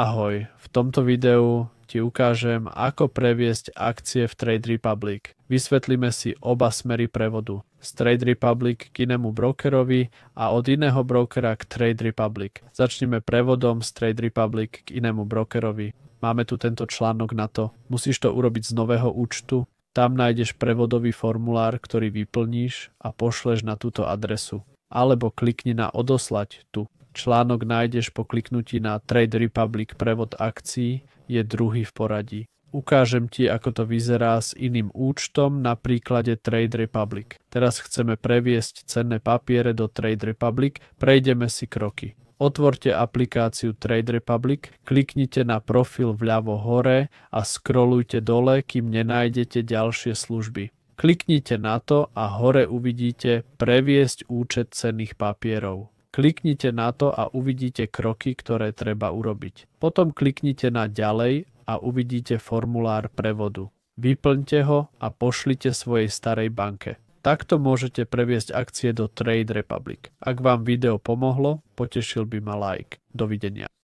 Ahoj, v tomto videu ti ukážem, ako previesť akcie v Trade Republic. Vysvetlíme si oba smery prevodu. Z Trade Republic k inému brokerovi a od iného brokera k Trade Republic. Začneme prevodom z Trade Republic k inému brokerovi. Máme tu tento článok na to. Musíš to urobiť z nového účtu. Tam nájdeš prevodový formulár, ktorý vyplníš a pošleš na túto adresu. Alebo klikni na odoslať tu. Článok nájdeš po kliknutí na Trade Republic prevod akcií, je druhý v poradí. Ukážem ti, ako to vyzerá s iným účtom na príklade Trade Republic. Teraz chceme previesť cenné papiere do Trade Republic, prejdeme si kroky. Otvorte aplikáciu Trade Republic, kliknite na profil vľavo hore a scrollujte dole, kým nenájdete ďalšie služby. Kliknite na to a hore uvidíte previesť účet cenných papierov. Kliknite na to a uvidíte kroky, ktoré treba urobiť. Potom kliknite na ďalej a uvidíte formulár prevodu. Vyplňte ho a pošlite svojej starej banke. Takto môžete previesť akcie do Trade Republic. Ak vám video pomohlo, potešil by ma like. Dovidenia.